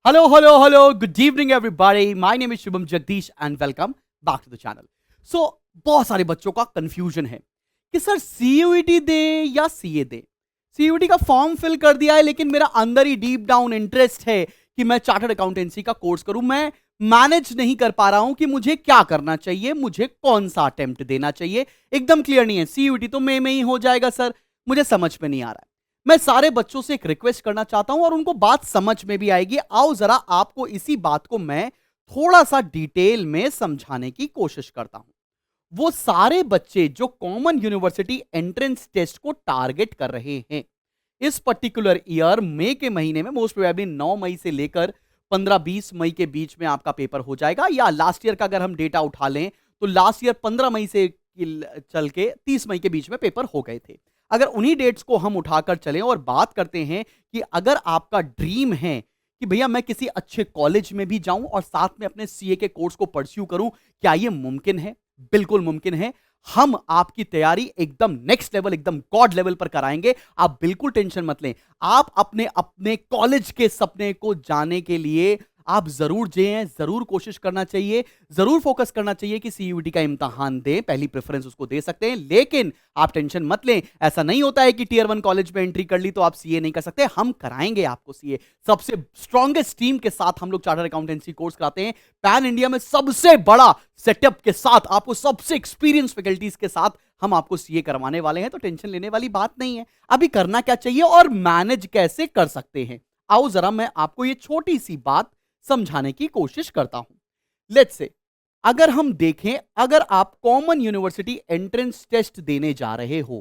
Hello, hello, hello. Good evening, everybody. My name is Shubham Jagdish and welcome back to the channel. So, बहुत सारे बच्चों का confusion है कि sir CUET दे या सीए दे। CUET का फॉर्म फिल कर दिया है, लेकिन मेरा अंदर ही डीप डाउन इंटरेस्ट है कि मैं चार्टर्ड अकाउंटेंसी का कोर्स करूं। मैं मैनेज नहीं कर पा रहा हूं कि मुझे क्या करना चाहिए, मुझे कौन सा अटेम्प्ट देना चाहिए। एकदम क्लियर नहीं है। सीयूईटी तो मई में ही हो जाएगा सर, मुझे समझ में नहीं आ रहा है। मैं सारे बच्चों से एक रिक्वेस्ट करना चाहता हूं और उनको बात समझ में भी आएगी। आओ जरा आपको इसी बात को मैं थोड़ा सा डिटेल में समझाने की कोशिश करता हूं। वो सारे बच्चे जो कॉमन यूनिवर्सिटी एंट्रेंस टेस्ट को टारगेट कर रहे हैं इस पर्टिकुलर ईयर मई के महीने में, मोस्ट प्रोबेबली 9 मई से लेकर 15-20 मई के बीच में आपका पेपर हो जाएगा। या लास्ट ईयर का अगर हम डेटा उठा लें तो लास्ट ईयर 15 मई से चल के 30 मई के बीच में पेपर हो गए थे। अगर उन्हीं डेट्स को हम उठाकर चलें और बात करते हैं कि अगर आपका ड्रीम है कि भैया मैं किसी अच्छे कॉलेज में भी जाऊं और साथ में अपने सीए के कोर्स को परस्यू करूं, क्या यह मुमकिन है? बिल्कुल मुमकिन है। हम आपकी तैयारी एकदम नेक्स्ट लेवल, एकदम गॉड लेवल पर कराएंगे। आप बिल्कुल टेंशन मत लें। आप अपने अपने कॉलेज के सपने को जाने के लिए आप जरूर जाएं, जरूर कोशिश करना चाहिए, जरूर फोकस करना चाहिए कि सीयूईटी का इम्तिहान दें। पहली प्रेफरेंस उसको दे सकते हैं, लेकिन आप टेंशन मत लें। ऐसा नहीं होता है कि टियर 1 कॉलेज में एंट्री कर ली तो आप सीए नहीं कर सकते। हम कराएंगे आपको सीए। सबसे स्ट्रॉन्गेस्ट टीम के साथ हम लोग चार्टर्ड अकाउंटेंसी कोर्स कराते हैं। पैन इंडिया में सबसे बड़ा सेटअप के साथ, आपको सबसे एक्सपीरियंस फैकल्टीज के साथ हम आपको सीए करवाने वाले हैं। तो टेंशन लेने वाली बात नहीं है। अभी करना क्या चाहिए और मैनेज कैसे कर सकते हैं, आओ जरा मैं आपको ये छोटी सी बात समझाने की कोशिश करता हूं। लेट्स से अगर हम देखें, अगर आप कॉमन यूनिवर्सिटी एंट्रेंस टेस्ट देने जा रहे हो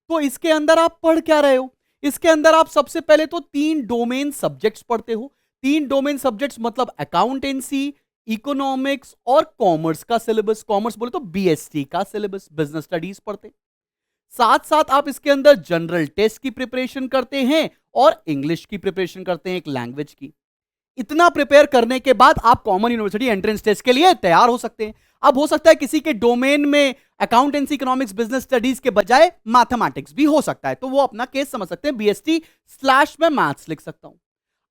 तो इसके अंदर आप पढ़ क्या रहे हो? इसके अंदर आप सबसे पहले तो 3 डोमेन सब्जेक्ट्स पढ़ते हो। 3 डोमेन सब्जेक्ट्स मतलब अकाउंटेंसी, इकोनॉमिक्स और कॉमर्स का सिलेबस। कॉमर्स बोले तो बीएसटी का सिलेबस, बिजनेस स्टडीज पढ़ते। साथ साथ आप इसके अंदर जनरल टेस्ट की प्रिपरेशन करते हैं और इंग्लिश की प्रिपरेशन करते हैं, एक लैंग्वेज की। इतना प्रिपेयर करने के बाद आप कॉमन यूनिवर्सिटी एंट्रेंस टेस्ट के लिए तैयार हो सकते हैं। अब हो सकता है किसी के डोमेन में अकाउंटेंसी, इकोनॉमिक्स, बिजनेस स्टडीज के बजाय मैथमेटिक्स भी हो सकता है, तो वो अपना केस समझ सकते हैं। बीएसटी स्लैश में मैथ्स लिख सकता हूं।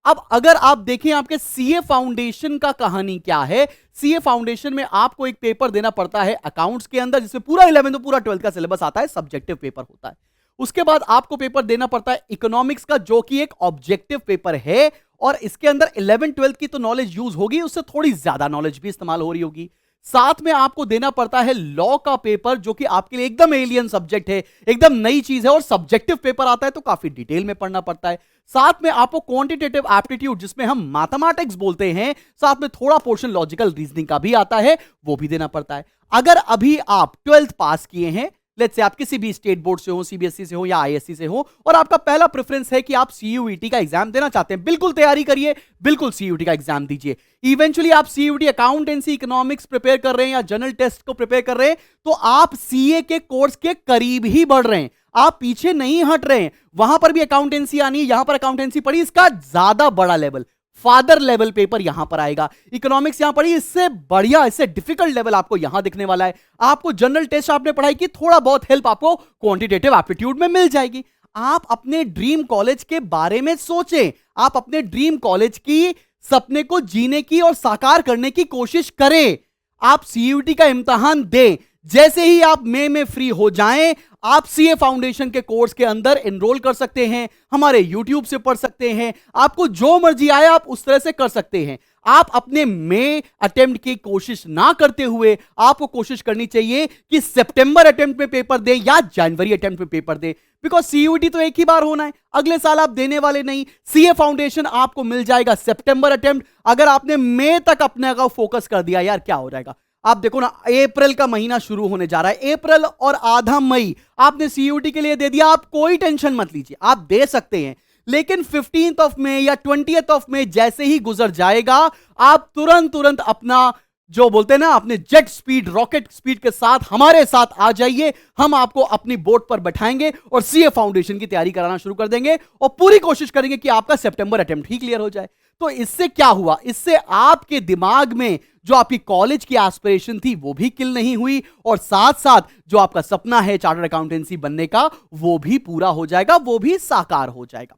अब अगर आप देखें आपके सीए फाउंडेशन का कहानी क्या है। सीए फाउंडेशन में आपको एक पेपर देना पड़ता है अकाउंट्स के अंदर, जिसमें पूरा 11 तो पूरा 12 का सिलेबस आता है, सब्जेक्टिव पेपर होता है। उसके बाद आपको पेपर देना पड़ता है इकोनॉमिक्स का, जो कि एक ऑब्जेक्टिव पेपर है और इसके अंदर 11-12 की तो नॉलेज यूज होगी, उससे थोड़ी ज्यादा नॉलेज भी इस्तेमाल हो रही होगी। साथ में आपको देना पड़ता है लॉ का पेपर, जो कि आपके लिए एकदम एलियन सब्जेक्ट है, एकदम नई चीज है और सब्जेक्टिव पेपर आता है तो काफी डिटेल में पढ़ना पड़ता है। साथ में आपको क्वांटिटेटिव एप्टीट्यूड, जिसमें हम मैथमेटिक्स बोलते हैं, साथ में थोड़ा पोर्शन लॉजिकल रीजनिंग का भी आता है, वो भी देना पड़ता है। अगर अभी आप 12th पास किए हैं, लेट्स से आप किसी भी स्टेट बोर्ड से हो, सीबीएसई से हो या आईएससी से हो, और आपका पहला प्रेफरेंस है कि आप सीयूईटी का एग्जाम देना चाहते हैं, बिल्कुल तैयारी करिए, बिल्कुल सीयूईटी का एग्जाम दीजिए। इवेंचुअली आप सीयूईटी अकाउंटेंसी, इकोनॉमिक्स प्रिपेयर कर रहे हैं या जनरल टेस्ट को प्रिपेयर कर रहे हैं, तो आप सीए के कोर्स के करीब ही बढ़ रहे हैं, आप पीछे नहीं हट रहे हैं। वहां पर भी अकाउंटेंसी आनी है, यहां पर अकाउंटेंसी पढ़ी, इसका ज्यादा बड़ा लेवल, फादर लेवल पेपर यहां पर आएगा। इकोनॉमिक्स यहां पढ़ी, इससे बढ़िया, इससे डिफिकल्ट लेवल आपको यहां दिखने वाला है। आपको जनरल टेस्ट आपने पढ़ाई की, थोड़ा बहुत हेल्प आपको क्वांटिटेटिव एप्टीट्यूड में मिल जाएगी। आप अपने ड्रीम कॉलेज के बारे में सोचें, आप अपने ड्रीम कॉलेज की सपने को जीने की और साकार करने की कोशिश करें। आप सीयूईटी का इम्तिहान दें। जैसे ही आप मई में फ्री हो जाएं, आप सीए फाउंडेशन के कोर्स के अंदर एनरोल कर सकते हैं, हमारे यूट्यूब से पढ़ सकते हैं, आपको जो मर्जी आए आप उस तरह से कर सकते हैं। आप अपने मई अटेम्प्ट की कोशिश ना करते हुए आपको कोशिश करनी चाहिए कि सितंबर अटेम्प्ट में पेपर दें या जनवरी अटेम्प्ट में पेपर दें, बिकॉज सीयूईटी तो एक ही बार होना है, अगले साल आप देने वाले नहीं। सीए फाउंडेशन आपको मिल जाएगा सितंबर अटेम्प्ट। अगर आपने मई तक अपने का फोकस कर दिया, यार क्या हो जाएगा। आप देखो ना, अप्रैल का महीना शुरू होने जा रहा है, अप्रैल और आधा मई आपने सीयूईटी के लिए दे दिया। आप कोई टेंशन मत लीजिए, आप दे सकते हैं, लेकिन 15th ऑफ मई या 20th ऑफ मई जैसे ही गुजर जाएगा, आप तुरंत अपना जो बोलते हैं ना, अपने जेट स्पीड, रॉकेट स्पीड के साथ हमारे साथ आ जाइए। हम आपको अपनी बोट पर बैठाएंगे और सीए फाउंडेशन की तैयारी कराना शुरू कर देंगे और पूरी कोशिश करेंगे कि आपका सितंबर अटेम्प्ट ही क्लियर हो जाए। तो इससे क्या हुआ, इससे आपके दिमाग में जो आपकी कॉलेज की एस्पिरेशन थी वो भी किल नहीं हुई, और साथ साथ जो आपका सपना है चार्टर्ड अकाउंटेंसी बनने का वो भी पूरा हो जाएगा, वो भी साकार हो जाएगा।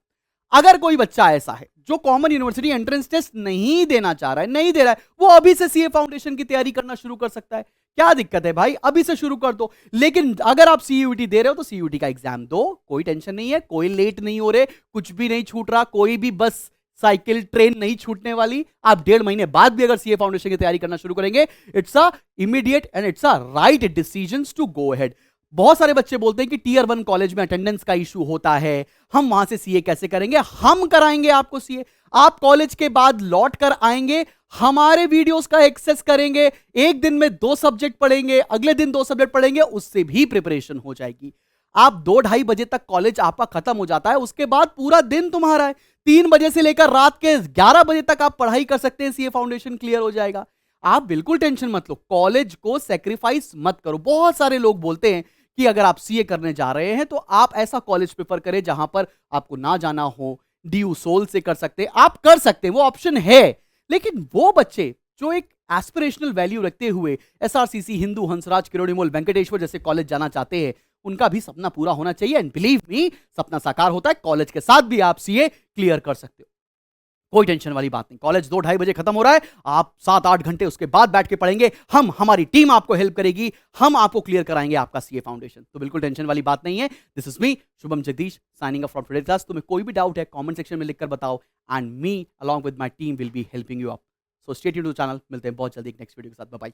अगर कोई बच्चा ऐसा है जो कॉमन यूनिवर्सिटी एंट्रेंस टेस्ट नहीं देना चाह रहा है, नहीं दे रहा है, वो अभी से सीए फाउंडेशन की तैयारी करना शुरू कर सकता है। क्या दिक्कत है भाई, अभी से शुरू कर दो। लेकिन अगर आप सीयूईटी दे रहे हो तो सीयूईटी का एग्जाम दो, कोई टेंशन नहीं है, कोई लेट नहीं हो रहे, कुछ भी नहीं छूट रहा, कोई भी बस साइकिल ट्रेन नहीं छूटने वाली। आप 1.5 महीने बाद भी अगर सीए फाउंडेशन की तैयारी करना शुरू करेंगे, it's a immediate and it's a right decision to go ahead. बहुत सारे बच्चे बोलते हैं कि टीयर 1 कॉलेज में अटेंडेंस का इशू होता है, हम वहां से सीए कैसे करेंगे? हम कराएंगे आपको सीए। आप कॉलेज के बाद लौट कर आएंगे, हमारे वीडियोस का एक्सेस करेंगे, एक दिन में 2 सब्जेक्ट पढ़ेंगे, अगले दिन 2 सब्जेक्ट पढ़ेंगे, उससे भी प्रिपरेशन हो जाएगी। आप 2-2:30 बजे तक कॉलेज आपका खत्म हो जाता है, उसके बाद पूरा दिन तुम्हारा है। 3 बजे से लेकर रात के 11 बजे तक आप पढ़ाई कर सकते हैं, सीए फाउंडेशन क्लियर हो जाएगा। आप बिल्कुल टेंशन मत लो, कॉलेज को सेक्रीफाइस मत करो। बहुत सारे लोग बोलते हैं कि अगर आप सीए करने जा रहे हैं तो आप ऐसा कॉलेज प्रेफर करें जहां पर आपको ना जाना हो, डीयू सोल से कर सकते हैं, आप कर सकते हैं, वो ऑप्शन है। लेकिन वो बच्चे जो एक एस्पिरेशनल वैल्यू रखते हुए एसआरसीसी, हिंदू, हंसराज, किरोड़ी मॉल, वेंकटेश्वर जैसे कॉलेज जाना चाहते हैं, उनका भी सपना पूरा होना चाहिए। एंड बिलीव मी, सपना साकार होता है, कॉलेज के साथ भी आप सीए क्लियर कर सकते हो, कोई टेंशन वाली बात नहीं। कॉलेज 2-2:30 बजे खत्म हो रहा है, आप 7-8 घंटे उसके बाद बैठ के पढ़ेंगे, हमारी टीम आपको हेल्प करेगी, हम आपको क्लियर कराएंगे आपका सीए फाउंडेशन। तो बिल्कुल टेंशन वाली बात नहीं है। This is me Shubham Jagdish signing off from today class. तुम्हें कोई भी डाउट है कमेंट सेक्शन में लिखकर बताओ, and me along with my team will be helping you up. So stay tuned to the channel, मिलते हैं बहुत जल्दी एक नेक्स्ट वीडियो के साथ। Bye bye.